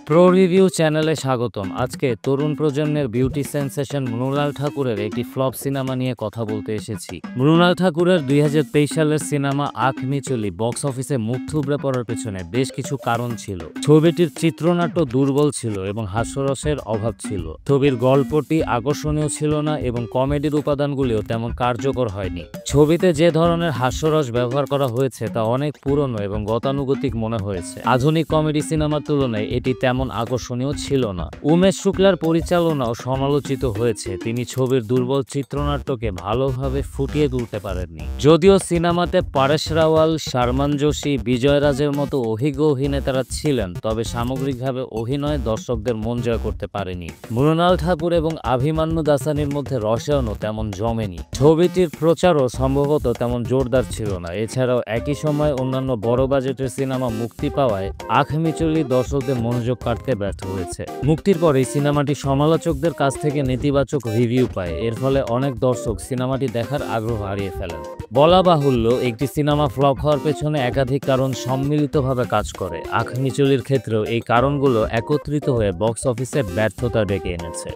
Pro review চ্যানেলে স্বাগতম। আজকে তরুণ প্রজন্মের বিউটি সেন্সেশন মৃণাল ঠাকুরের একটি ফ্লপ সিনেমা নিয়ে কথা বলতে এসেছি। মৃণাল ঠাকুরের ২০২৩ সালের সিনেমা আখ মিচুলি বক্স অফিসে মুখ থুবড়ে পড়ার পেছনে বেশ কিছু কারণ ছিল। ছবিটির চিত্রনাট্য দুর্বল ছিল এবং হাস্যরসের অভাব ছিল। ছবির গল্পটি আকর্ষণীয় ছিল না এবং কমেডির উপাদানগুলিও তেমন কার্যকর হয়নি। ছবিতে যে ধরনের হাস্যরস ব্যবহার করা হয়েছে তা অনেক পুরনো এবং গতানুগতিক মনে হয়েছে। আধুনিক কমেডি সিনেমার তুলনায় এটি তেমন আকর্ষণীয় ছিল না। উমেশ শুক্লার পরিচালনাও সমালোচিত হয়েছে। তিনি ছবির দুর্বল চিত্রনাট্যকে ভালোভাবে ফুটিয়ে তুলতে পারেননি। যদিও সিনেমাতে পরেশ রাওয়াল, শারমান যোশী, বিজয় রাজের মতো অভিজ্ঞ অভিনেতারা ছিলেন, তবে সামগ্রিকভাবে অভিনয় দর্শকদের মন জয় করতে পারেনি। মৃণাল ঠাকুর এবং অভিমান্যু দাসানির মধ্যে রসায়নও তেমন জমেনি। ছবিটির প্রচারও সম্ভবত তেমন জোরদার ছিল না। এছাড়াও একই সময় অন্যান্য বড় বাজেটের সিনেমা মুক্তি পাওয়ায় আখ মিচুলি দর্শকদের মনোযোগ কাটতে ব্যর্থ হয়েছে। মুক্তির পরেই সিনেমাটি সমালোচকদের কাছ থেকে নেতিবাচক রিভিউ পায়। এর ফলে অনেক দর্শক সিনেমাটি দেখার আগ্রহ হারিয়ে ফেলেন। বলা বাহুল্য, একটি সিনেমা ফ্লপ হওয়ার পেছনে একাধিক কারণ সম্মিলিতভাবে কাজ করে। আখ মিচুলির ক্ষেত্রেও এই কারণগুলো একত্রিত হয়ে বক্স অফিসে ব্যর্থতা ডেকে এনেছে।